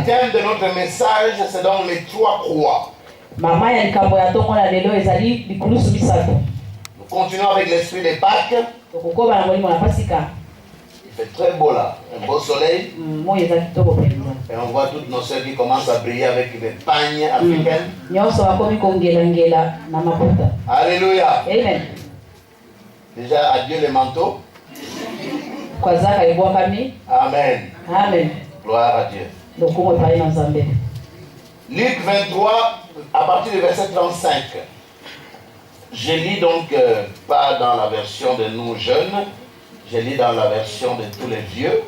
thème de notre message, c'est donc les 3 croix. Nous continuons avec l'esprit des Pâques. Il fait très beau là, un beau soleil. Et on voit toutes nos sœurs qui commencent à briller avec des pagnes africaines. Alléluia. Amen. Déjà, adieu les manteaux. Amen. Amen. Gloire à Dieu. Luc 23, à partir du verset 35. Je lis donc pas dans la version de nous jeunes, je lis dans la version de tous les vieux.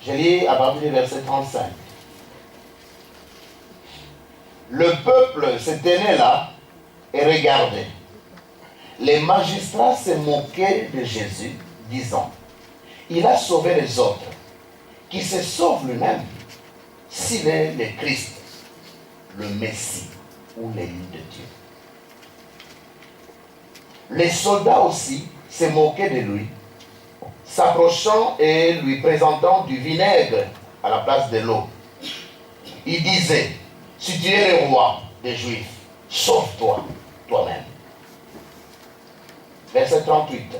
Je lis à partir du verset 35. Le peuple se tenait là et regardait. Les magistrats se moquaient de Jésus, disant, il a sauvé les autres, qui se sauve lui-même, s'il est le Christ, le Messie ou l'élu de Dieu. Les soldats aussi se moquaient de lui, s'approchant et lui présentant du vinaigre à la place de l'eau. Il disait, si tu es le roi des Juifs, sauve-toi toi-même. Verset 38.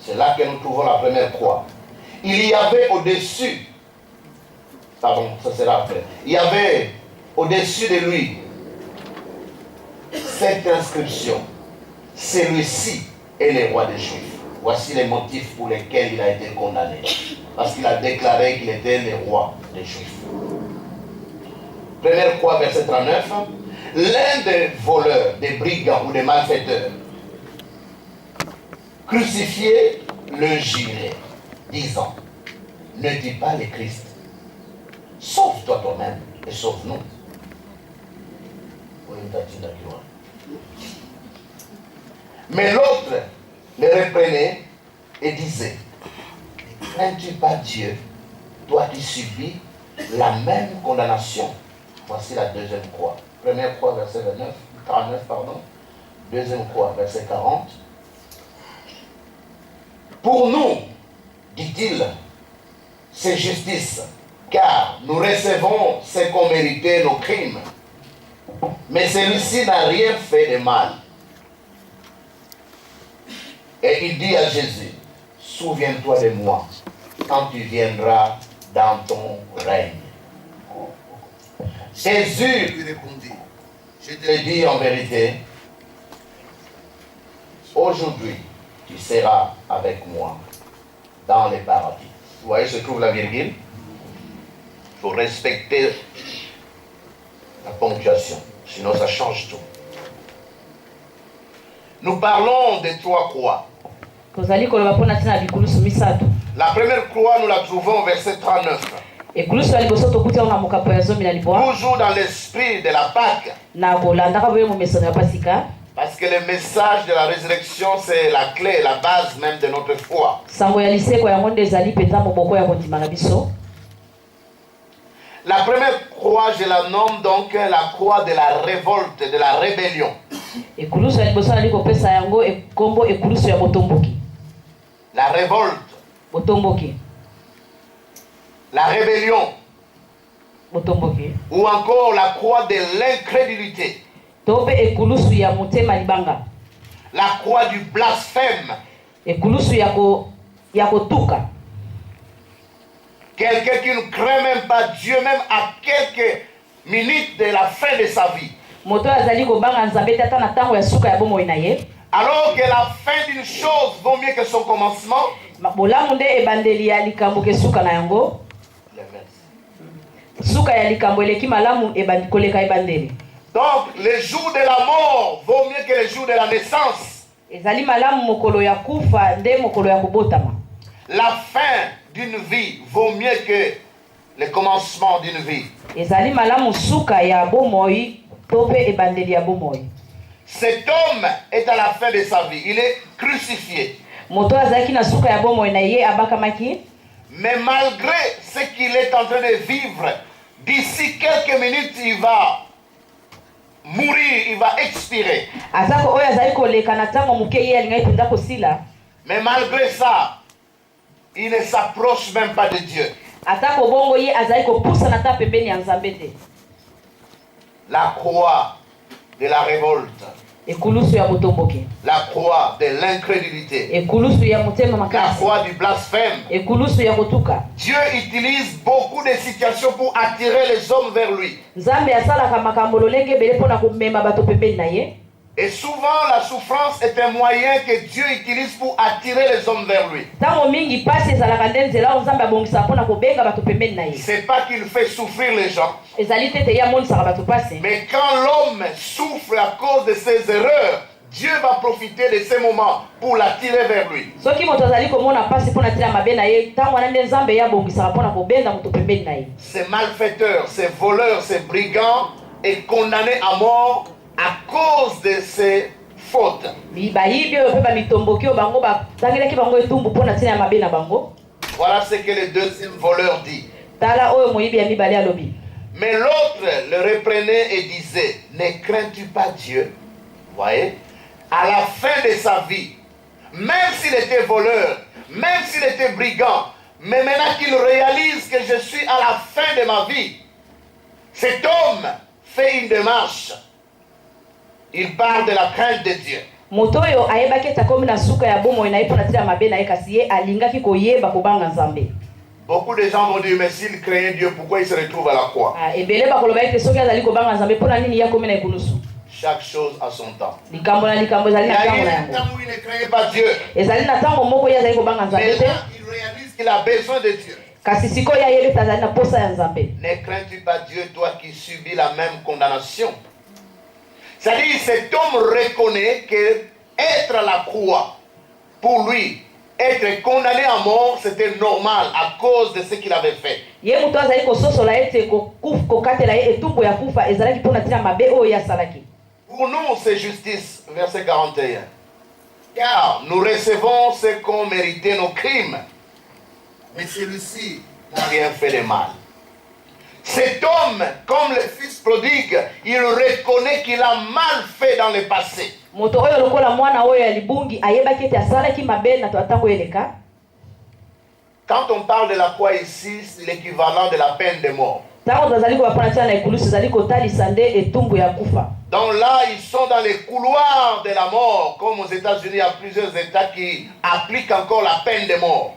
C'est là que nous trouvons la première croix. Il y avait au-dessus, pardon, ça sera après. Il y avait au-dessus de lui cette inscription. Celui-ci est le roi des Juifs. Voici les motifs pour lesquels il a été condamné. Parce qu'il a déclaré qu'il était le roi des Juifs. Première croix, verset 39. L'un des voleurs, des brigands ou des malfaiteurs, crucifié, le jurait, disant, ne dis pas le Christ, sauve-toi toi-même et sauve-nous. Mais l'autre le reprenait et disait, crains-tu pas Dieu, toi qui subis la même condamnation? Voici la deuxième croix. Première croix, verset 49, pardon. Deuxième croix, verset 40. Pour nous, dit-il, c'est justice, car nous recevons ce qu'ont mérité nos crimes. Mais celui-ci n'a rien fait de mal. Et il dit à Jésus, souviens-toi de moi quand tu viendras dans ton règne. Jésus lui répondit, je te le dis en vérité, aujourd'hui tu seras avec moi dans les paradis. Vous voyez, se trouve la virgule. Il faut respecter la ponctuation, sinon ça change tout. Nous parlons des 3 croix. La première croix, nous la trouvons au verset 39. Toujours dans l'esprit de la Pâque. Parce que le message de la résurrection, c'est la clé, la base même de notre foi. La première croix, je la nomme donc la croix de la révolte, de la rébellion. La révolte. La rébellion. Ou encore la croix de l'incrédulité. La croix du blasphème. Quelqu'un qui ne craint même pas Dieu, même à quelques minutes de la fin de sa vie. Alors que la fin d'une chose vaut mieux que son commencement. Donc le jour de la mort vaut mieux que le jour de la naissance. La fin d'une vie vaut mieux que le commencement d'une vie. Cet homme est à la fin de sa vie. Il est crucifié. Mais malgré ce qu'il est en train de vivre, d'ici quelques minutes, il va mourir, il va expirer. Mais malgré ça, il ne s'approche même pas de Dieu. La croix de la révolte. La croix de l'incrédulité. La croix du blasphème. Dieu utilise beaucoup de situations pour attirer les hommes vers lui. Et souvent la souffrance est un moyen que Dieu utilise pour attirer les hommes vers lui. C'est pas qu'il fait souffrir les gens. Mais quand l'homme souffre à cause de ses erreurs, Dieu va profiter de ces moments pour l'attirer vers lui. Ces malfaiteurs, ces voleurs, ces brigands est condamné à mort à cause de ses fautes. Voilà ce que le deuxième voleur dit. Mais l'autre le reprenait et disait, ne crains-tu pas Dieu? Voyez, à la fin de sa vie, même s'il était voleur, même s'il était brigand, mais maintenant qu'il réalise que je suis à la fin de ma vie, cet homme fait une démarche. Il parle de la crainte de Dieu. Beaucoup de gens vont dire, mais s'il craignait Dieu, pourquoi il se retrouve à la croix? Chaque chose a son temps. Il y a eu un temps où il ne craignait pas Dieu. Mais là, il réalise qu'il a besoin de Dieu. Ne crains-tu pas Dieu, toi qui subis la même condamnation? C'est-à-dire, cet homme reconnaît que être à la croix, pour lui, être condamné à mort, c'était normal à cause de ce qu'il avait fait. Pour nous, c'est justice, verset 41. Car nous recevons ce qu'ont mérité nos crimes, mais celui-ci n'a rien fait de mal. Cet homme, comme le fils prodigue, il reconnaît qu'il a mal fait dans le passé. Quand on parle de la croix ici, c'est l'équivalent de la peine de mort. Donc là, ils sont dans les couloirs de la mort, comme aux États-Unis, il y a plusieurs États qui appliquent encore la peine de mort.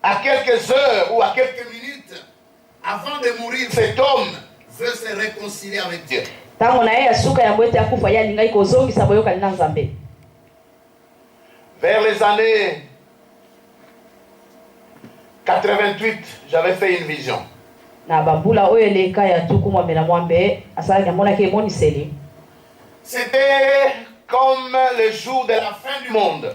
À quelques heures ou à quelques minutes avant de mourir, cet homme veut se réconcilier avec Dieu. Vers les années 88, j'avais fait une vision. C'était comme le jour de la fin du monde.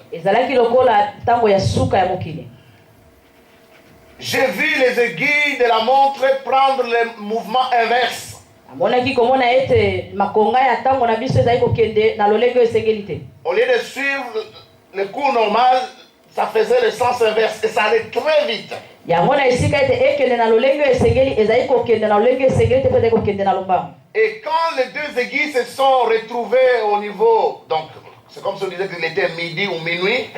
J'ai vu les aiguilles de la montre prendre le mouvement inverse. Au lieu de suivre le cours normal, ça faisait le sens inverse et ça allait très vite. Et quand les deux aiguilles se sont retrouvées au niveau, donc c'est comme si on disait qu'il était midi ou minuit,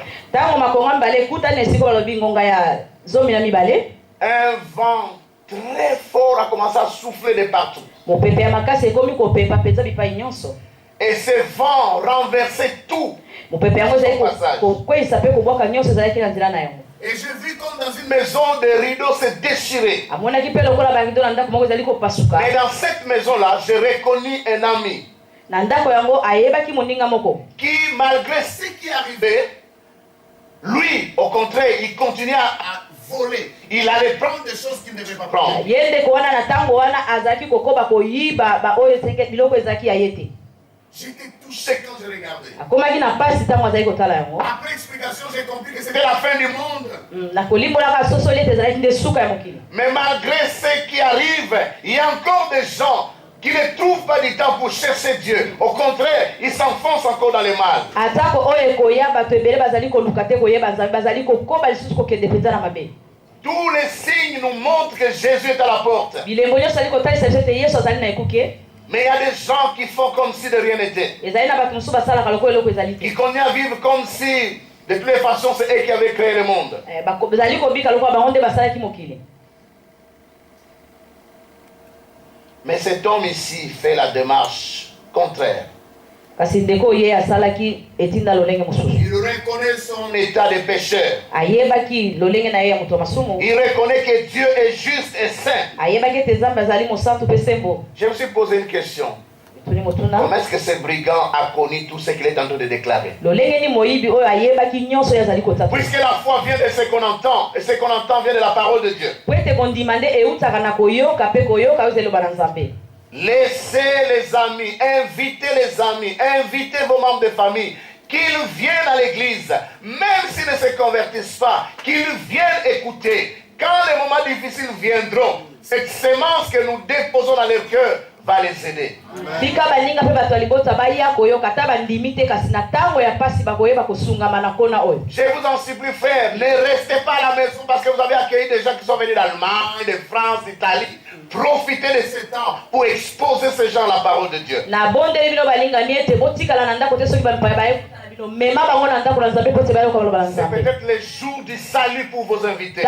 un vent très fort a commencé à souffler de partout. Et ce vent renversait tout. Et j'ai vu comme dans une maison des rideaux se déchirer. Mais dans cette maison-là, j'ai reconnu un ami qui, malgré ce qui arrivait, lui, au contraire, il continuait à voler. Il allait prendre des choses qu'il ne devait pas prendre. J'étais touché quand je regardais. Après explication, j'ai compris que c'était la fin du monde. Mais malgré ce qui arrive, il y a encore des gens qui ne trouvent pas du temps pour chercher Dieu. Au contraire, ils s'enfoncent encore dans le mal. Tous les signes nous montrent que Jésus est à la porte. Mais il y a des gens qui font comme si de rien n'était. Qui continuent à vivre comme si, de toutes les façons, c'est eux qui avaient créé le monde. Mais cet homme ici fait la démarche contraire. Il reconnaît son état de pécheur. Il reconnaît que Dieu est juste et saint. Je me suis posé une question. Comment est-ce que ce brigand a connu tout ce qu'il est en train de déclarer? Puisque la foi vient de ce qu'on entend, et ce qu'on entend vient de la parole de Dieu. Laissez les amis, invitez vos membres de famille, qu'ils viennent à l'église, même s'ils ne se convertissent pas, qu'ils viennent écouter. Quand les moments difficiles viendront, cette semence que nous déposons dans leur cœur va les aider. Je vous en supplie, frère, ne restez pas à la maison parce que vous avez accueilli des gens qui sont venus d'Allemagne, de France, d'Italie. Profitez de ce temps pour exposer ces gens à la parole de Dieu. C'est peut-être le jour du salut pour vos invités.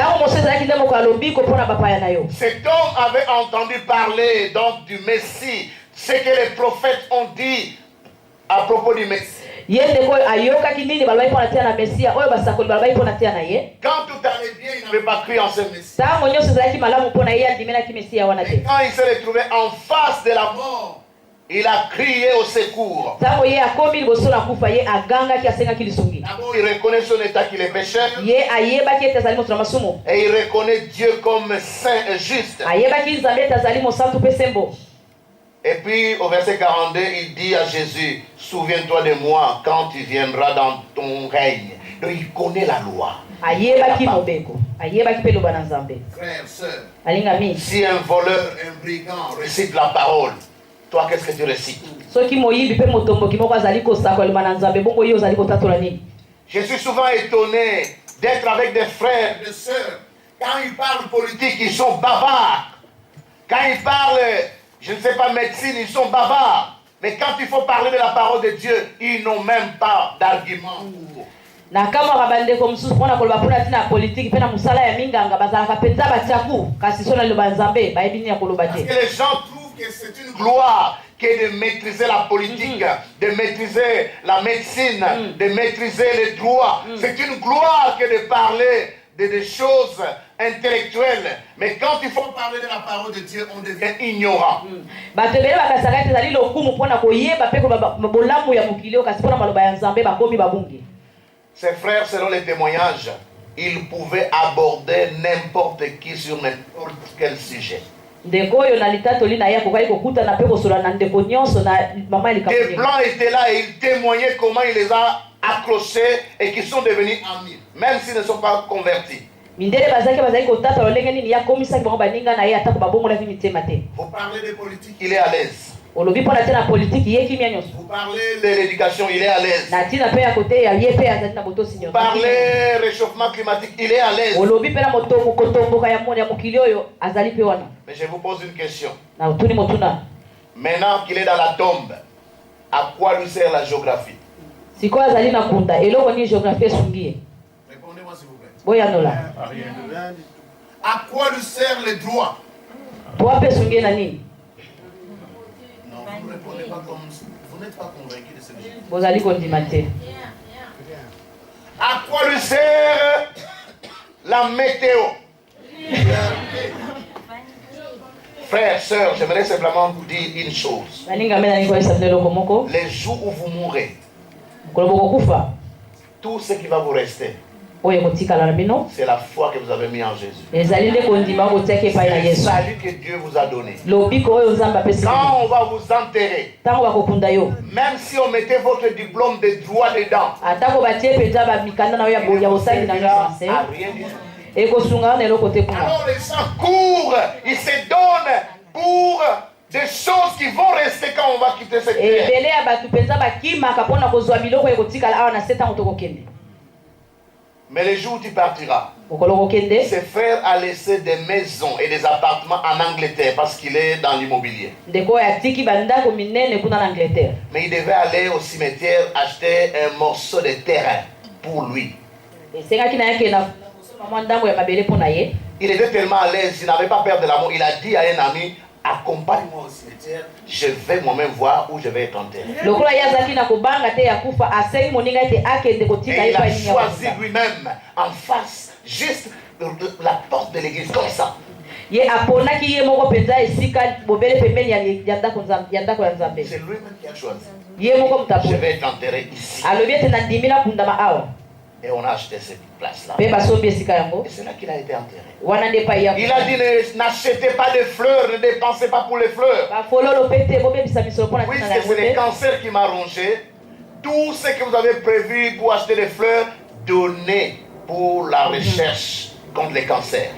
Cet homme avait entendu parler donc du Messie, ce que les prophètes ont dit à propos du Messie. Quand tout allait bien, il n'avait pas cru en ce Messie. Et quand il s'est retrouvé en face de la mort, il a crié au secours. D'abord, il reconnaît son état qu'il est pécheur. Et il reconnaît Dieu comme saint et juste. Et puis au verset 42, il dit à Jésus, souviens-toi de moi quand tu viendras dans ton règne. Donc il connaît la loi. Frère, sœur, si un voleur, un brigand récite la parole, toi qu'est-ce que tu récites? Je suis souvent étonné d'être avec des frères, des sœurs. Quand ils parlent politique, ils sont bavards. Quand ils parlent, je ne sais pas, médecine, ils sont bavards. Mais quand il faut parler de la parole de Dieu, ils n'ont même pas d'argument. Parce que les gens trouvent que c'est une gloire que de maîtriser la politique, de maîtriser la médecine, de maîtriser les droits. C'est une gloire que de parler des choses intellectuelles. Mais quand il faut parler de la parole de Dieu, on devient ignorant. Ses frères, selon les témoignages, ils pouvaient aborder n'importe qui sur n'importe quel sujet. Des blancs étaient là et ils témoignaient comment il les a accrochés et qu'ils sont devenus amis, même s'ils ne sont pas convertis. Vous parlez de politique, il est à l'aise. Vous parlez de l'éducation, il est à l'aise. Vous parlez réchauffement climatique, il est à l'aise. Mais je vous pose une question. Maintenant qu'il est dans la tombe, à quoi lui sert la géographie? Répondez-moi s'il vous plaît. À quoi lui sert le droit? Non, vous ne répondez pas comme vous n'êtes pas convaincu de ce que je dis. À quoi lui sert la météo? Frères, sœurs, j'aimerais simplement vous dire une chose. Les jours où vous mourrez, tout ce qui va vous rester, c'est la foi que vous avez mis en Jésus. C'est le salut que Dieu vous a donné. Quand on va vous enterrer, même si on mettait votre diplôme de droit dedans, il ne vous servira à rien du tout. Alors les gens courent, ils se donnent pour des choses qui vont rester quand on va quitter cette terre. Mais le jour où tu partiras, ce frère a laissé des maisons et des appartements en Angleterre parce qu'il est dans l'immobilier. Mais il devait aller au cimetière acheter un morceau de terrain pour lui. Il était tellement à l'aise, il n'avait pas peur de la mort. Il a dit à un ami, accompagne-moi au cimetière, je vais moi-même voir où je vais être enterré. Et il a choisi lui-même en face, juste la porte de l'église, comme ça. C'est lui-même qui a choisi. Je vais être enterré ici. Et on a acheté cette place-là. Et c'est là qu'il a été enterré. Il a dit, n'achetez pas de fleurs, ne dépensez pas pour les fleurs. Puisque c'est le cancer qui m'a rongé, tout ce que vous avez prévu pour acheter des fleurs, donnez pour la recherche contre les cancers.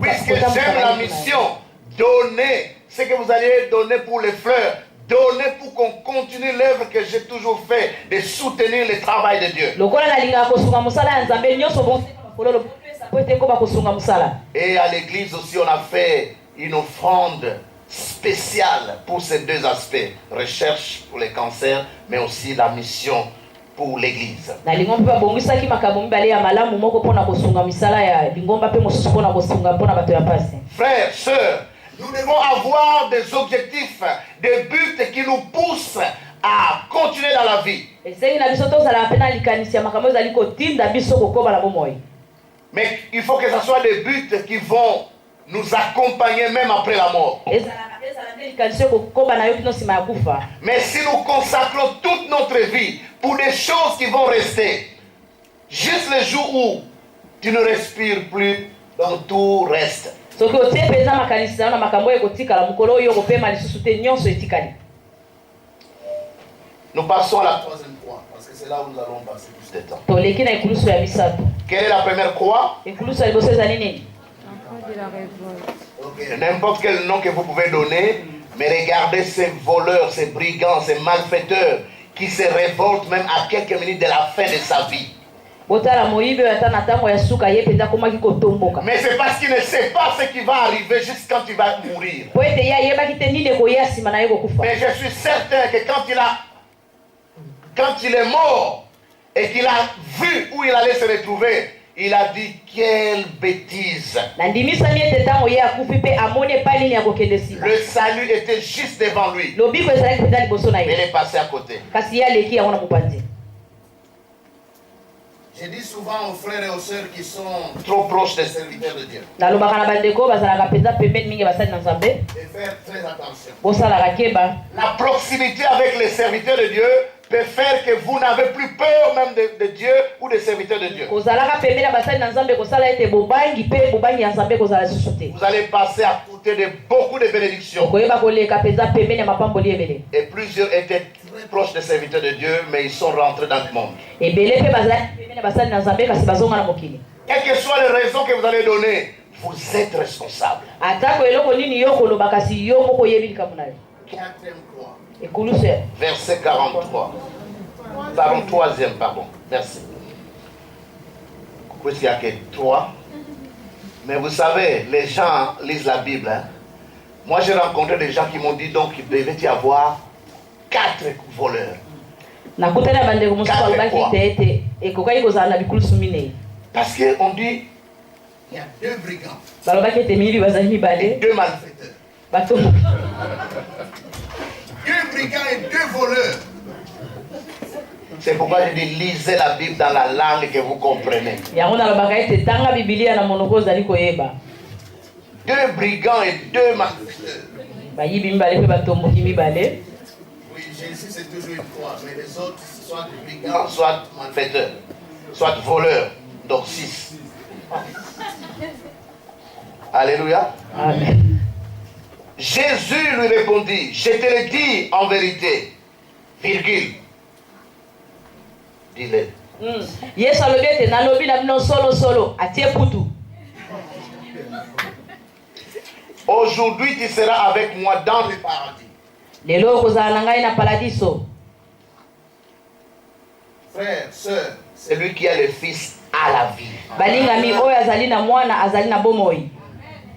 Puisque j'aime la mission, donnez ce que vous allez donner pour les fleurs. Donnez pour qu'on continue l'œuvre que j'ai toujours fait, de soutenir le travail de Dieu. Et à l'église aussi, on a fait une offrande spéciale pour ces deux aspects. Recherche pour les cancers, mais aussi la mission pour l'église. Frères, sœurs, nous devons avoir des objectifs, des buts qui nous poussent à continuer dans la vie. Mais il faut que ce soit des buts qui vont nous accompagner même après la mort. Mais si nous consacrons toute notre vie pour des choses qui vont rester, juste le jour où tu ne respires plus, donc tout reste. Nous passons à la troisième croix, parce que c'est là où nous allons passer plus de temps. Quelle est la première croix? N'importe quel nom que vous pouvez donner, mais regardez ces voleurs, ces brigands, ces malfaiteurs qui se révoltent même à quelques minutes de la fin de sa vie. Mais c'est parce qu'il ne sait pas ce qui va arriver juste quand il va mourir. Mais je suis certain que quand il est mort et qu'il a vu où il allait se retrouver, il a dit quelle bêtise. Le salut était juste devant lui. Mais il est passé à côté. Je dis souvent aux frères et aux sœurs qui sont trop proches des serviteurs de Dieu de faire très attention. La proximité avec les serviteurs de Dieu peut faire que vous n'avez plus peur même de Dieu ou des serviteurs de Dieu. Vous allez passer à côté de beaucoup de bénédictions. Et plusieurs étaient très proches des serviteurs de Dieu, mais ils sont rentrés dans le monde. Quelles que soient les raisons que vous allez donner, vous êtes responsable. Quatrième croix. Verset 43. 43e, pardon. Merci. Puisqu'il n'y a que 3. Mais vous savez, les gens lisent la Bible. Hein? Moi, j'ai rencontré des gens qui m'ont dit donc qu'il devait y avoir 4 voleurs. 4 quoi? Parce qu'on dit il y a 2 brigands. Et 2 malfaiteurs. 2 brigands et 2 voleurs. C'est pourquoi je dis lisez la Bible dans la langue que vous comprenez. 2 brigands et 2 malfaiteurs. Oui, Jésus c'est toujours une croix, mais les autres, soit brigands, soit malfaiteurs, soit voleurs. Donc 6. Alléluia. Amen. Jésus lui répondit, je te le dis en vérité, virgule. Dis-le. Aujourd'hui tu seras avec moi dans le paradis. Frère, sœur, celui qui a le Fils a la vie. balingami oyo azali na mwana azali na bomoi.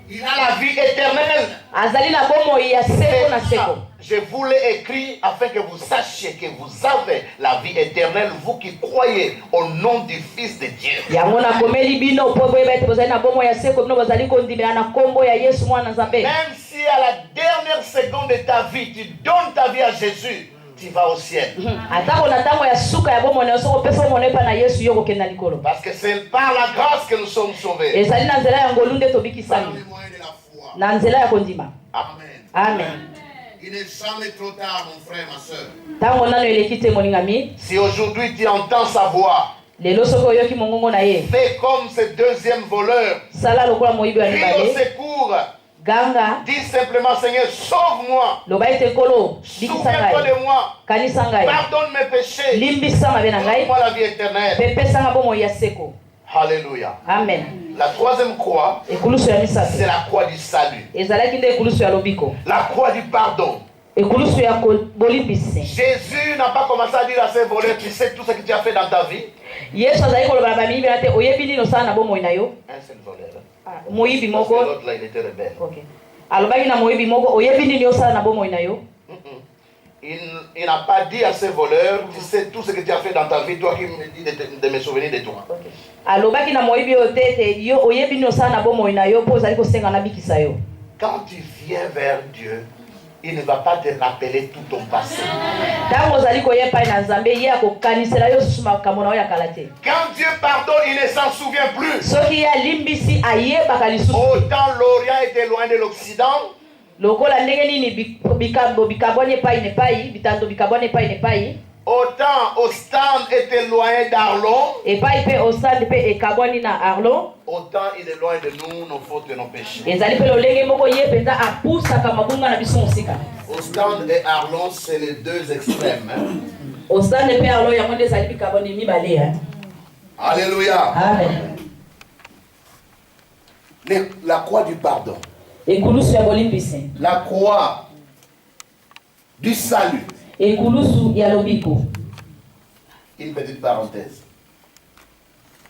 Il a la vie éternelle. Azali na bomoi ya seko na seko. Je vous l'ai écrit afin que vous sachiez que vous avez la vie éternelle, vous qui croyez au nom du Fils de Dieu. Yango na komeli bino po boye bete bozali na bomoi ya seko bino bazali kondimela na kombo ya Yesu mwana Nzambe. Même si à la dernière seconde de ta vie, tu donnes ta vie à Jésus, tu vas au ciel. Parce que c'est par la grâce que nous sommes sauvés. Par le moyen de la foi. Amen. Amen. Il n'est jamais trop tard, mon frère, ma soeur. Si aujourd'hui tu entends sa voix, fais comme ce deuxième voleur. Crie au secours. Dis simplement, Seigneur, sauve-moi. Souviens-toi de moi. Pardonne mes péchés. Donne-moi la vie éternelle. Alléluia. Amen. La troisième croix, c'est la croix du salut. La croix du pardon. Jésus n'a pas commencé à dire à ses voleurs, tu sais tout ce que tu as fait dans ta vie. Un seul voleur. L'autre là, il était rebelle. Okay. Il n'a pas dit à ses voleurs, tu sais tout ce que tu as fait dans ta vie, toi qui me dis de me souvenir de toi. Quand tu viens vers Dieu, il ne va pas te rappeler tout ton passé. Quand Dieu pardonne, il ne s'en souvient plus. Autant l'Orient était loin de l'Occident, autant Ostende était loin d'Arlon, autant il est loin de nous, nos fautes et nos péchés. Ostende et Arlon, c'est les deux extrêmes. Alléluia. Amen. La croix du pardon. La croix du salut. Une petite parenthèse.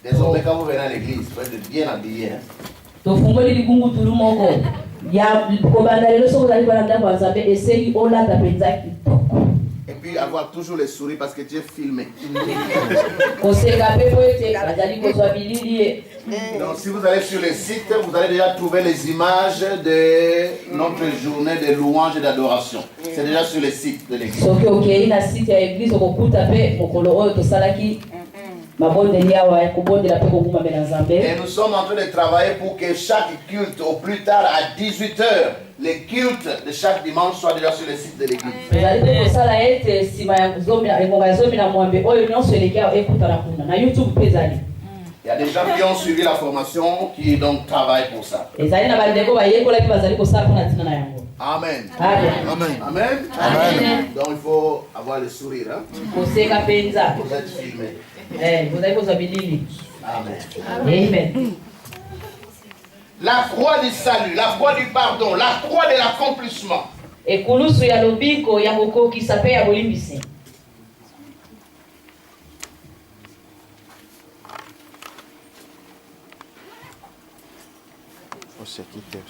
Désormais, quand vous venez à l'église, il faut être bien habillé. Et puis avoir toujours les souris parce que tu es filmé. Donc si vous allez sur le site, vous allez déjà trouver les images de notre journée de louange et d'adoration. C'est déjà sur le site de l'église. Et nous sommes en train de travailler pour que chaque culte, au plus tard à 18h, les cultes de chaque dimanche soient déjà sur le site de l'église. Il y a des gens qui ont suivi la formation, qui donc travaillent pour ça. Amen. Amen. Amen. Amen. Donc il faut avoir le sourire. Hein? Vous êtes filmé. Amen. Amen. La croix du salut, la croix du pardon, la croix de l'accomplissement.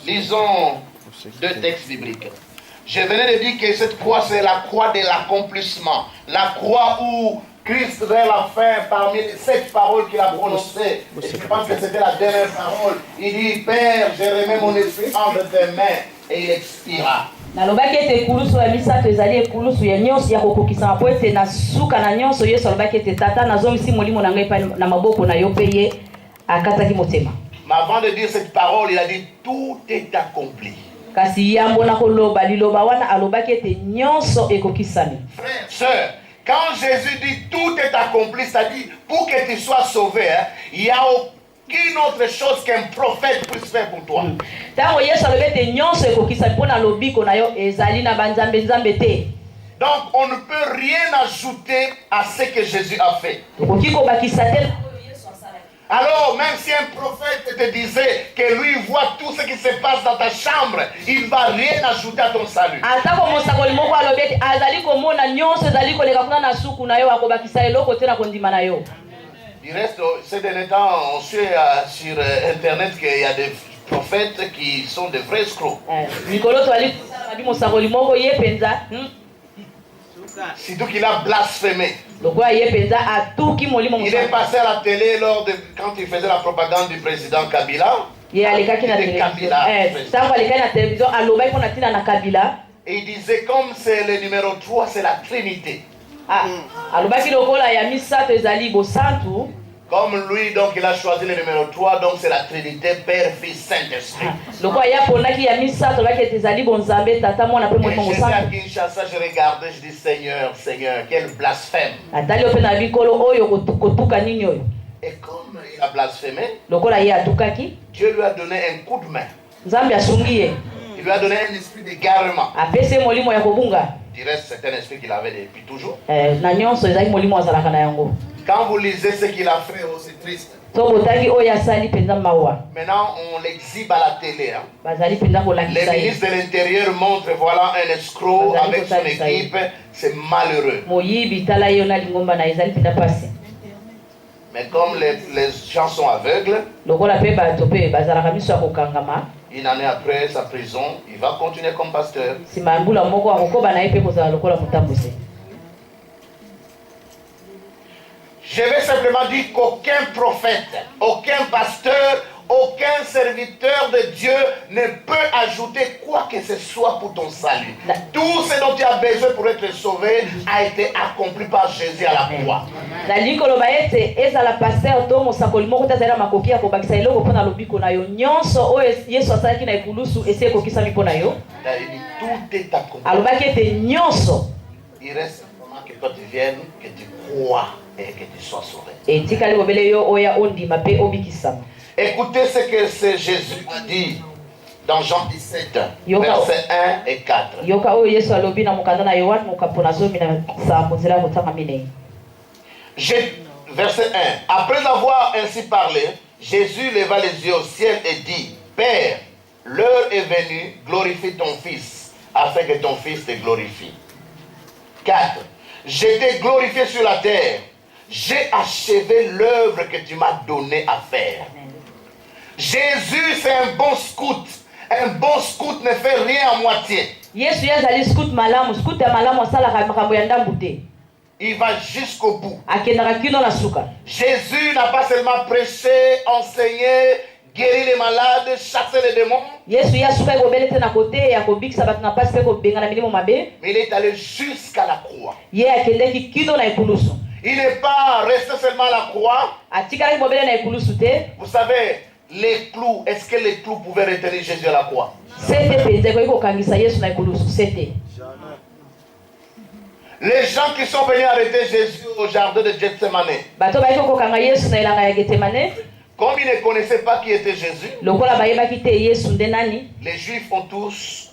Lisons deux textes bibliques. Je venais de dire que cette croix, c'est la croix de l'accomplissement. La croix où Christ, vers la fin, parmi les 7 paroles qu'il a prononcées, et je pense que c'était la dernière parole, il dit, Père, je remets mon esprit entre tes mains, et il expira. Mais avant de dire cette parole, il a dit, tout est accompli. Frère, sœur, quand Jésus dit tout est accompli, c'est-à-dire pour que tu sois sauvé, il n'y a aucune autre chose qu'un prophète puisse faire pour toi. Donc on ne peut rien ajouter à ce que Jésus a fait. Alors, même si un prophète te disait que lui voit tout ce qui se passe dans ta chambre, il ne va rien ajouter à ton salut. Du reste, ces derniers temps, on suit sur Internet qu'il y a des prophètes qui sont de vrais escrocs. Surtout qu'il a blasphémé. Il est passé à la télé quand il faisait la propagande du président Kabila. Et il disait comme c'est le numéro 3, c'est la Trinité. Comme lui, donc, il a choisi le numéro 3, donc c'est la Trinité, Père, Fils, Saint-Esprit. Et j'étais à Kinshasa, je regardais, je dis Seigneur, Seigneur, quel blasphème. Et comme il a blasphémé, Dieu lui a donné un coup de main. Il lui a donné un esprit d'égarement. Du reste, c'est un esprit qu'il avait depuis toujours. Quand vous lisez ce qu'il a fait, c'est triste. Maintenant, on l'exhibe à la télé. Hein. Les ministres de l'Intérieur montrent, voilà un escroc avec son équipe. C'est malheureux. Mais comme les gens sont aveugles, une année après sa prison, il va continuer comme pasteur. Je vais simplement dire qu'aucun prophète, aucun pasteur, aucun serviteur de Dieu ne peut ajouter quoi que ce soit pour ton salut. Tout ce dont tu as besoin pour être sauvé a été accompli par Jésus à la croix. Tout est accompli. Il reste simplement que toi tu viennes, que tu crois et que tu sois sauvé. Écoutez ce que Jésus a dit dans Jean 17, versets 1 et 4. Verset 1. Après avoir ainsi parlé, Jésus leva les yeux au ciel et dit, Père, l'heure est venue, glorifie ton Fils, afin que ton Fils te glorifie. 4. Je t'ai glorifié sur la terre. J'ai achevé l'œuvre que tu m'as donnée à faire. Jésus, c'est un bon scout. Un bon scout ne fait rien à moitié. Il va jusqu'au bout. Jésus n'a pas seulement prêché, enseigné, guéri les malades, chassé les démons. Mais il est allé jusqu'à la croix. Il n'est pas resté seulement à la croix. Vous savez, les clous, est-ce que les clous pouvaient retenir Jésus à la croix? Les gens qui sont venus arrêter Jésus au jardin de Gethsemane, comme ils ne connaissaient pas qui était Jésus, les Juifs ont tous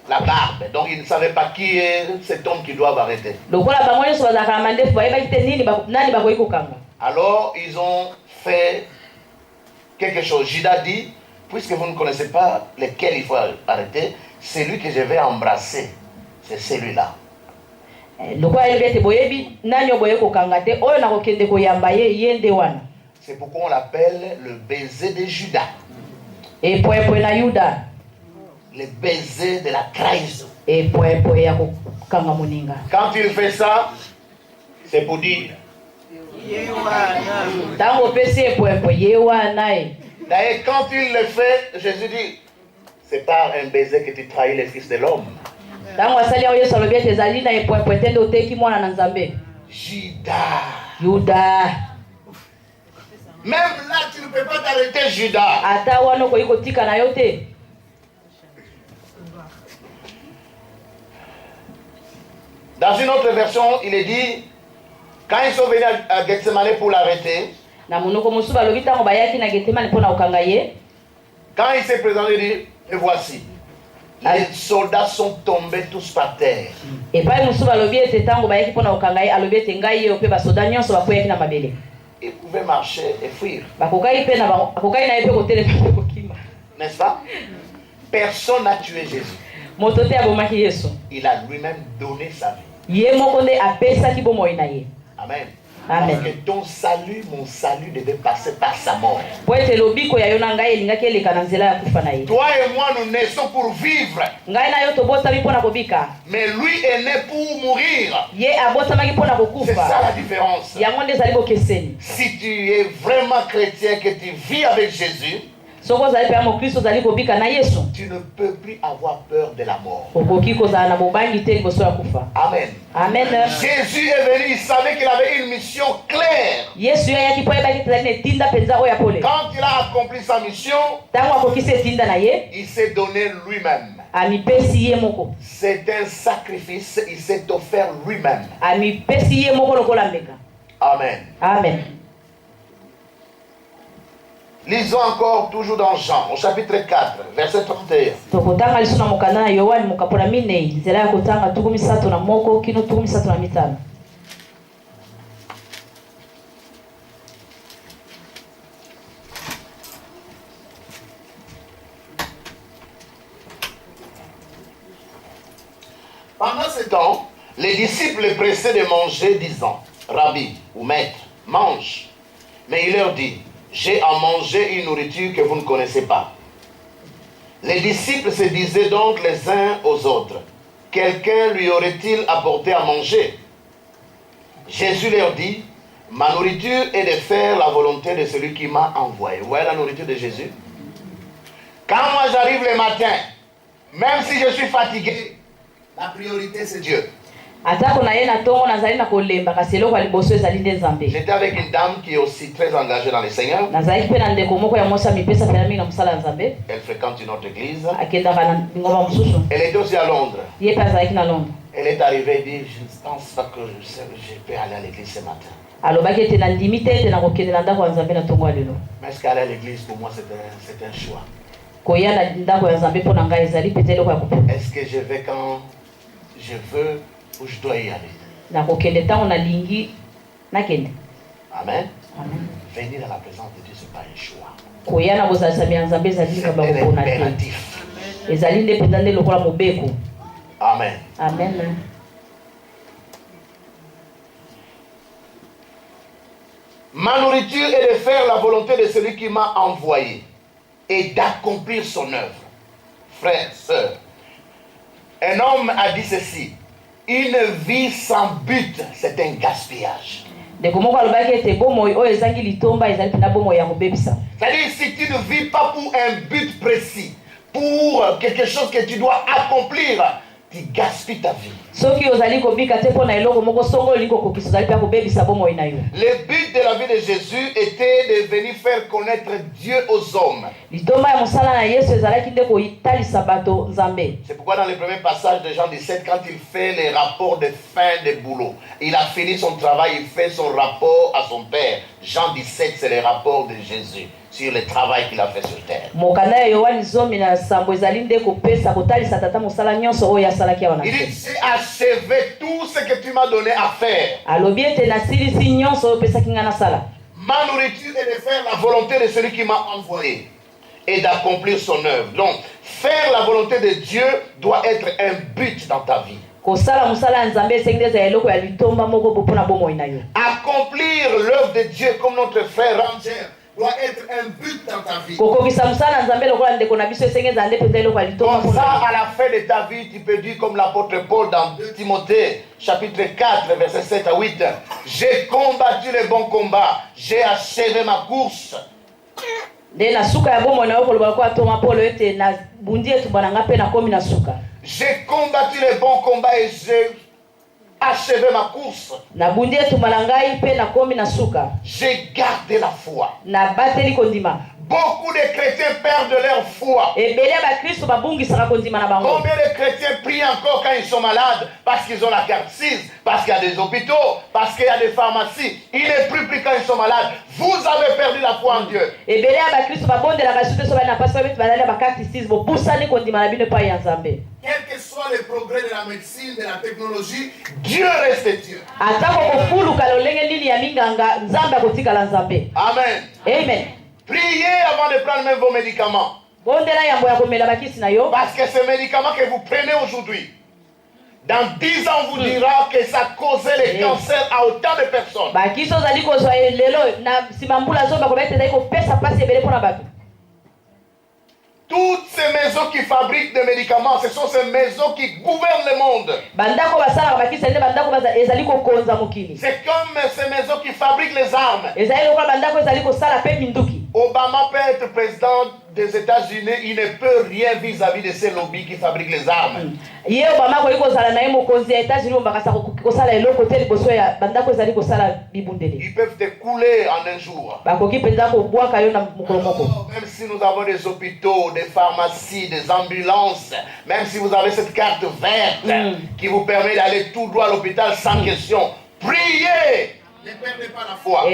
la barbe, donc ils ne savaient pas qui est cet homme qu'ils doivent arrêter. Alors ils ont fait quelque chose. Judas dit, puisque vous ne connaissez pas lequel il faut arrêter, celui que je vais embrasser, c'est celui-là. C'est pourquoi on l'appelle le baiser de Judas. Le baiser de la trahison. Quand il fait ça, c'est pour dire. D'ailleurs, quand il le fait, Jésus dit, c'est par un baiser que tu trahis le Fils de l'homme. Judas. Même là, tu ne peux pas t'arrêter, Judas. Dans une autre version, il est dit, quand ils sont venus à Gethsemane pour l'arrêter, quand il s'est présenté, il dit, et voici, les soldats sont tombés tous par terre. il pouvait marcher et fuir. N'est-ce pas? Personne n'a tué Jésus. Il a lui-même donné sa vie. Amen. Amen. Parce que ton salut, mon salut devait passer par sa mort. Toi et moi, nous naissons pour vivre. Mais lui est né pour mourir. C'est ça la différence. Si tu es vraiment chrétien, que tu vis avec Jésus, tu ne peux plus avoir peur de la mort. Amen. Amen. Jésus est venu, il savait qu'il avait une mission claire. Quand il a accompli sa mission, il s'est donné lui-même. C'est un sacrifice, il s'est offert lui-même. Amen. Amen. Lisons encore toujours dans Jean, au chapitre 4, verset 31. Pendant ce temps, les disciples le pressaient de manger, disant, Rabbi ou maître, mange. Mais il leur dit, j'ai à manger une nourriture que vous ne connaissez pas. Les disciples se disaient donc les uns aux autres, quelqu'un lui aurait-il apporté à manger? Jésus leur dit, ma nourriture est de faire la volonté de celui qui m'a envoyé. Vous voyez la nourriture de Jésus? Quand moi j'arrive le matin, même si je suis fatigué, la priorité c'est Dieu. J'étais avec une dame qui est aussi très engagée dans le Seigneur. Elle fréquente une autre église. Elle est aussi à Londres. Elle est arrivée et dit, je ne pense pas que je peux aller à l'église ce matin. Mais est-ce qu'aller à l'église pour moi c'est un choix? Est-ce que je vais quand je veux ou je dois y aller? Amen. Amen. Venir à la présence de Dieu, ce n'est pas un choix. C'est un impératif. Amen. Amen. Ma nourriture est de faire la volonté de celui qui m'a envoyé et d'accomplir son œuvre. Frères, sœurs, un homme a dit ceci, une vie sans but, c'est un gaspillage. C'est-à-dire, si tu ne vis pas pour un but précis, pour quelque chose que tu dois accomplir, tu gaspilles ta vie. Le but de la vie de Jésus était de venir faire connaître Dieu aux hommes. C'est pourquoi dans le premier passage de Jean 17, quand il fait les rapports de fin de boulot, il a fini son travail, il fait son rapport à son Père. Jean 17, c'est le rapport de Jésus sur le travail qu'il a fait sur terre. Il dit, j'ai achevé tout ce que tu m'as donné à faire. Ma nourriture est de faire la volonté de celui qui m'a envoyé et d'accomplir son œuvre. Donc, faire la volonté de Dieu doit être un but dans ta vie. Accomplir l'œuvre de Dieu comme notre frère Ranger doit être un but dans ta vie. Comme ça, à la fin de ta vie, tu peux dire comme l'apôtre Paul dans 2 Timothée, chapitre 4, verset 7 à 8. J'ai combattu le bon combat, j'ai achevé ma course. J'ai combattu le bon combat et j'ai achevé ma course. J'ai gardé la foi. Beaucoup de chrétiens perdent leur foi. Combien de chrétiens prient encore quand ils sont malades? Parce qu'ils ont la carte 6, parce qu'il y a des hôpitaux, parce qu'il y a des pharmacies. Ils ne prient plus quand ils sont malades. Vous avez perdu la foi en Dieu. Quel que soit le progrès de la médecine, de la technologie, Dieu reste Dieu. Amen. Amen. Priez avant de prendre même vos médicaments. Parce que ces médicaments que vous prenez aujourd'hui, dans 10 ans, on vous dira que ça causait les cancers à autant de personnes. Toutes ces maisons qui fabriquent des médicaments, ce sont ces maisons qui gouvernent le monde. C'est comme ces maisons qui fabriquent les armes. Obama peut être président des États-Unis, il ne peut rien vis-à-vis de ces lobbies qui fabriquent les armes. Ils peuvent te couler en un jour. Même si nous avons des hôpitaux, des pharmacies, des ambulances, même si vous avez cette carte verte qui vous permet d'aller tout droit à l'hôpital sans question, priez! Ne perdez pas la foi.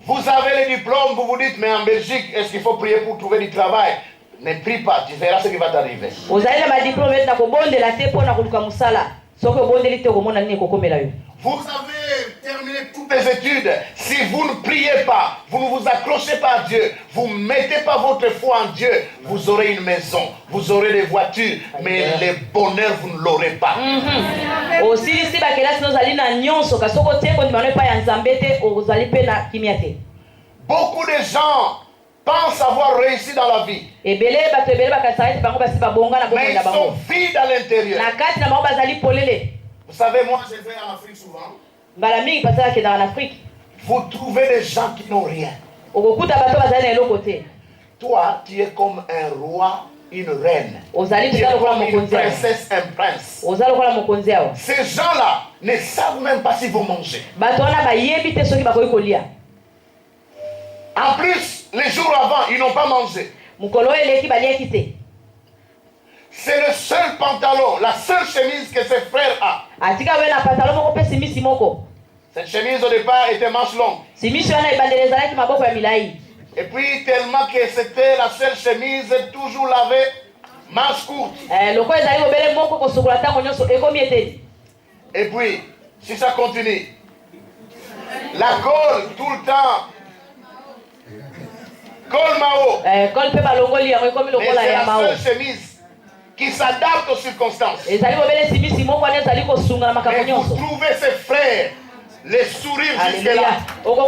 Vous avez les diplômes, vous vous dites, mais en Belgique, est-ce qu'il faut prier pour trouver du travail? Ne prie pas, tu verras ce qui va t'arriver. Vous avez terminé toutes les études. Si vous ne priez pas, vous ne vous accrochez pas à Dieu, vous ne mettez pas votre foi en Dieu, vous aurez une maison, vous aurez des voitures, mais le bonheur, vous ne l'aurez pas. Beaucoup de gens pensent avoir réussi dans la vie, mais ils sont vides à l'intérieur. Vous savez, moi je vais en Afrique souvent. Vous trouvez des gens qui n'ont rien. Toi, tu es comme un roi, une reine. Tu es comme une princesse, un prince. Ces gens-là ne savent même pas s'ils vont manger. En plus, les jours avant, ils n'ont pas mangé. C'est le seul pantalon, la seule chemise que ses frères ont. Cette chemise au départ était manche longue. Et puis tellement que c'était la seule chemise toujours lavée, manche courte. Et puis, si ça continue, la colle tout le temps. Colle Mao. Mais c'est la seule chemise qui s'adapte aux circonstances. Mais vous trouvez ses frères, les sourires jusque-là. Vous avez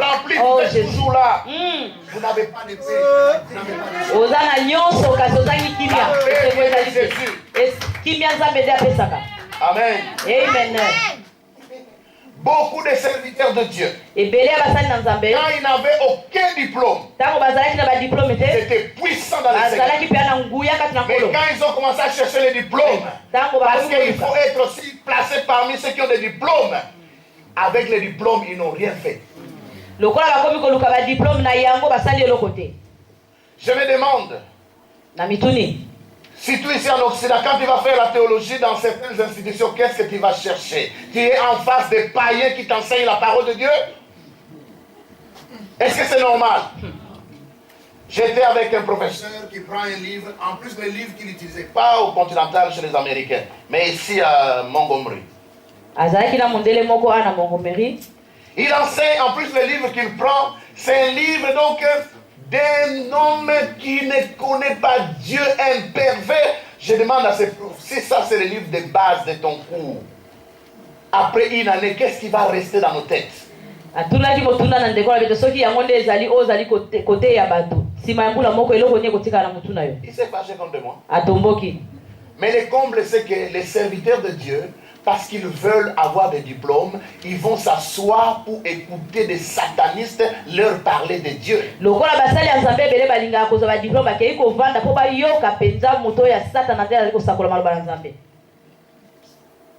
rempli, vous êtes toujours là. Vous n'avez pas de paix. Vous n'avez pas de paix. Amen. Amen. Beaucoup de serviteurs de Dieu, quand ils n'avaient aucun diplôme, c'était puissant dans le Seigneur. Mais quand ils ont commencé à chercher les diplômes, parce qu'il faut être aussi placé parmi ceux qui ont des diplômes, avec les diplômes, ils n'ont rien fait. Je me demande, si tu es ici en Occident, quand tu vas faire la théologie dans certaines institutions, qu'est-ce que tu vas chercher? Tu es en face des païens qui t'enseignent la parole de Dieu? Est-ce que c'est normal? J'étais avec un professeur qui prend un livre, en plus le livre qu'il n'utilisait pas au Continental chez les Américains, mais ici à Montgomery. Il enseigne, en plus le livre qu'il prend, c'est un livre donc d'un homme qui ne connaît pas Dieu, un pervers. Je demande à ces profs, si ça c'est le livre de base de ton cours, après une année, qu'est-ce qui va rester dans nos têtes? Il s'est fâché contre moi. Mais le comble, c'est que les serviteurs de Dieu, parce qu'ils veulent avoir des diplômes, ils vont s'asseoir pour écouter des satanistes leur parler de Dieu.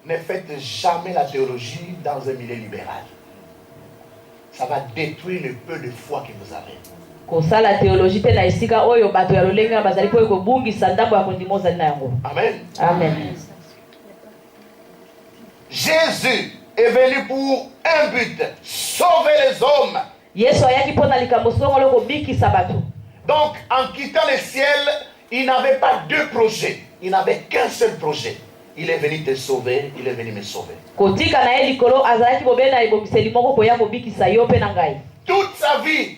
Ne faites jamais la théologie dans un milieu libéral. Ça va détruire le peu de foi que vous avez. Kosala théologie te na esika oyo bato ya lolenga bazali po ekobungisa ndambo ya kondimoza na yango. Amen. Amen. Jésus est venu pour un but, sauver les hommes. Yesu ayaki pona likambo songolo kobikisa bato. Donc en quittant le ciel, il n'avait pas deux projets, il n'avait qu'un seul projet. Il est venu te sauver, il est venu me sauver. Kotika na ye likolo azalaki bobena ebongiseli moko koya kobikisa yo pe na ngai. Toute sa vie,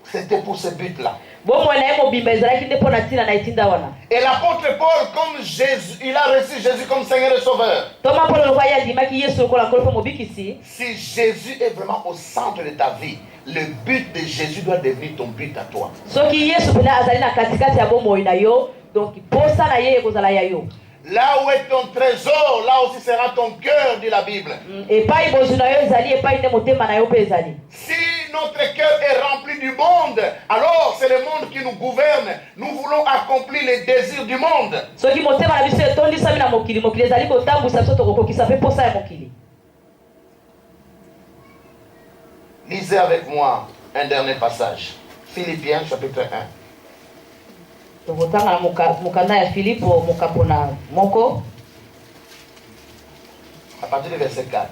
c'était pour ce but-là. Et l'apôtre Paul, comme Jésus, il a reçu Jésus comme Seigneur et Sauveur. Si Jésus est vraiment au centre de ta vie, le but de Jésus doit devenir ton but à toi. Là où est ton trésor, là aussi sera ton cœur, dit la Bible. Si notre cœur est rempli du monde, alors c'est le monde qui nous gouverne. Nous voulons accomplir les désirs du monde. Lisez avec moi un dernier passage. Philippiens chapitre 1. À partir du verset 4.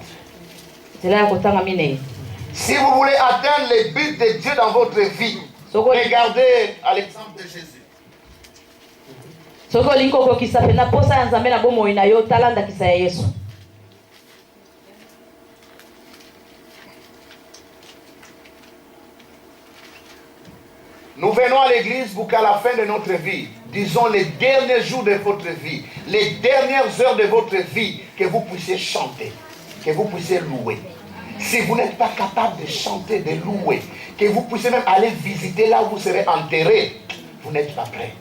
Si vous voulez atteindre les buts de Dieu dans votre vie, regardez à l'exemple de Jésus. Nous venons à l'église pour qu'à la fin de notre vie, disons les derniers jours de votre vie, les dernières heures de votre vie, que vous puissiez chanter, que vous puissiez louer. Si vous n'êtes pas capable de chanter, de louer, que vous puissiez même aller visiter là où vous serez enterré, vous n'êtes pas prêt.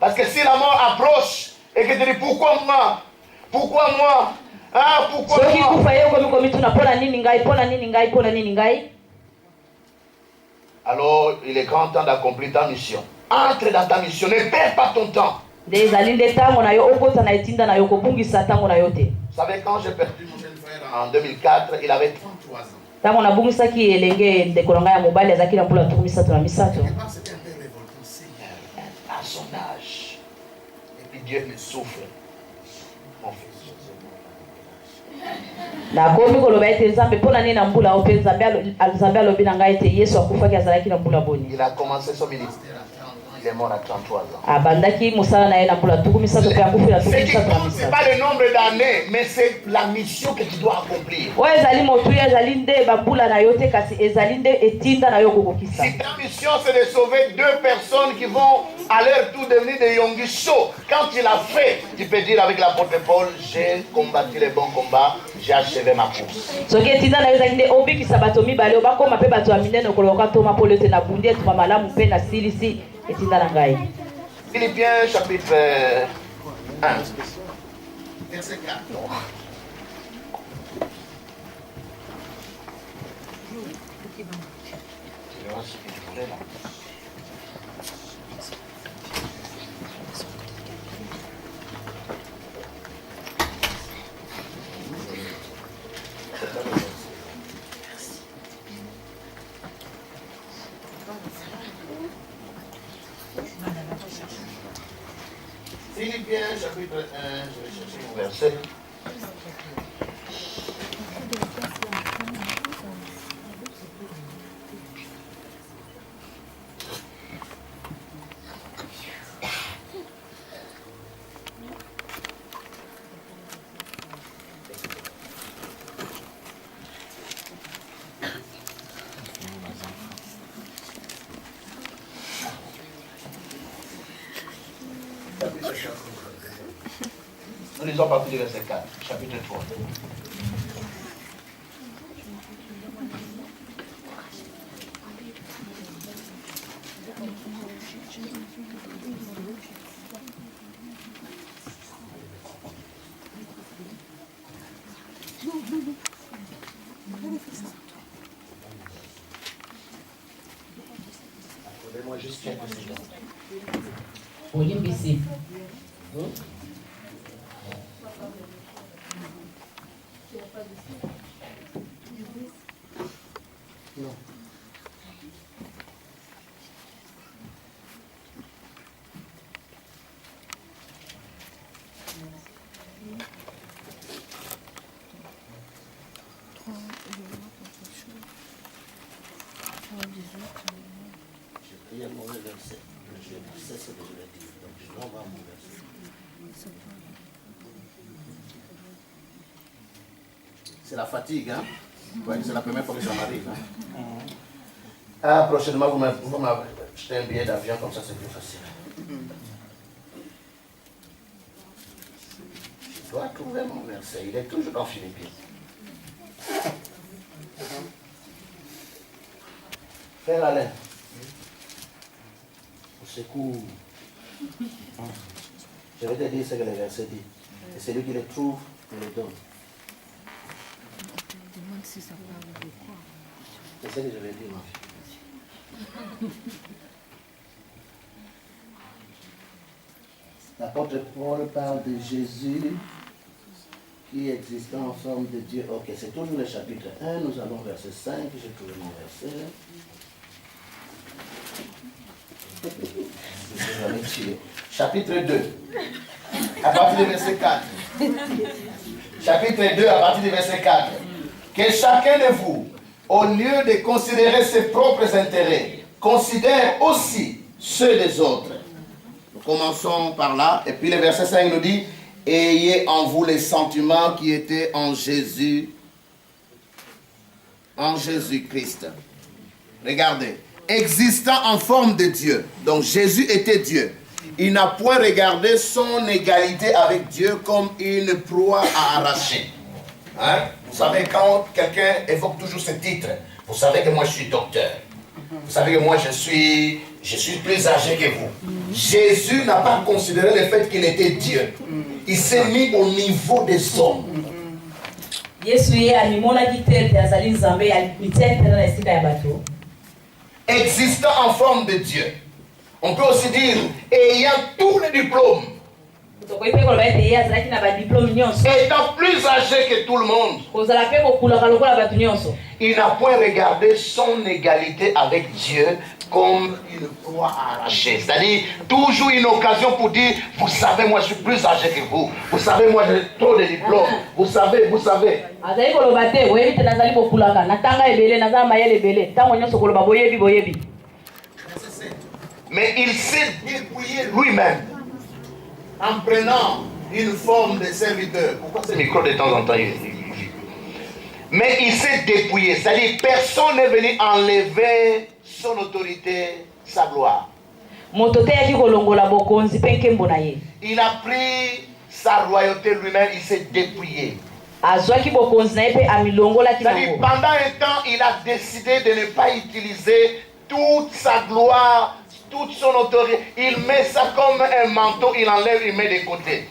Parce que si la mort approche et que tu dis pourquoi moi? Pourquoi moi? Ah, pourquoi moi? Alors, il est grand temps d'accomplir ta mission. Entre dans ta mission, ne perds pas ton temps. Vous savez, quand j'ai perdu mon jeune frère en 2004, il avait 33 ans. Et c'était un peu révoltant, Seigneur, à son âge. Et puis Dieu me souffre. Mon fils. Il a commencé son ministère à 30 ans, il est mort à 33 ans. Ce qui compte, ce n'est pas le nombre d'années, mais c'est la mission que tu dois accomplir. Si ta mission c'est de sauver 2 personnes qui vont à leur tour devenir des Yongisho, quand tu l'as fait, tu peux dire avec l'apôtre Paul, j'ai combattu les bons combats, j'ai achevé ma course. Philippiens chapitre 1, verset 4. Philippiens chapitre 1, je vais chercher mon verset. Nous lisons à partir du verset 4, chapitre 3. Olimbisi. Non. J'ai pris un mauvais verset. Le verset, c'est ce que je l'ai dit. Donc, je dois avoir mon verset. C'est la fatigue, hein? Ouais, c'est la première fois que ça m'arrive. Hein? Ah, prochainement, vous m'achetez un billet d'avion, comme ça c'est plus facile. Je dois trouver mon verset. Il est toujours dans Philippiens. Frère Alain, au secours. Je vais te dire ce que le verset dit. Et c'est lui qui le trouve, il le donne. C'est ce que je vais dire, ma fille. L'apôtre Paul parle de Jésus qui existe en forme de Dieu. Ok, c'est toujours le chapitre 1. Nous allons verset 5. J'ai trouvé mon verset. Chapitre 2, à partir du verset 4. Chapitre 2, à partir du verset 4. Que chacun de vous, au lieu de considérer ses propres intérêts, considère aussi ceux des autres. Nous commençons par là. Et puis le verset 5 nous dit, ayez en vous les sentiments qui étaient en Jésus, en Jésus-Christ. Regardez. Existant en forme de Dieu. Donc Jésus était Dieu. Il n'a point regardé son égalité avec Dieu comme une proie à arracher. Hein? Vous savez, quand quelqu'un évoque toujours ce titre, vous savez que moi je suis docteur. Vous savez que moi je suis plus âgé que vous. Jésus n'a pas considéré le fait qu'il était Dieu. Il s'est mis au niveau des hommes. Existant en forme de Dieu. On peut aussi dire ayant tous les diplômes. Étant plus âgé que tout le monde. Il n'a point regardé son égalité avec Dieu comme une proie à arracher. C'est-à-dire, toujours une occasion pour dire, vous savez, moi je suis plus âgé que vous. Vous savez, moi j'ai trop de diplômes. Vous savez. Mais il s'est dépouillé lui-même en prenant une forme de serviteur. Pourquoi ce micro de temps en temps mais il s'est dépouillé. C'est-à-dire, personne n'est venu enlever son autorité, sa gloire. Il a pris sa royauté lui-même, il s'est dépouillé. C'est-à-dire, pendant un temps, il a décidé de ne pas utiliser toute sa gloire, toute son autorité. Il met ça comme un manteau, il enlève, il met de côté.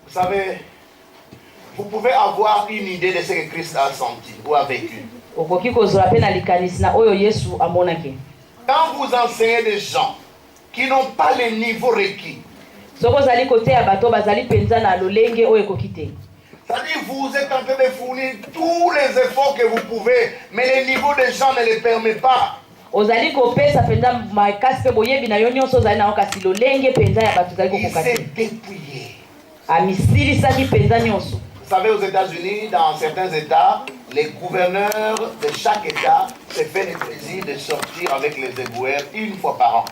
Vous savez, vous pouvez avoir une idée de ce que Christ a senti ou a vécu. Quand vous enseignez des gens qui n'ont pas le niveau requis, c'est-à-dire vous êtes en train de fournir tous les efforts que vous pouvez, mais le niveau des gens ne le permet pas. Il s'est dépouillé. Vous savez, aux États-Unis, dans certains États, les gouverneurs de chaque État se font le plaisir de sortir avec les éboueurs une fois par an.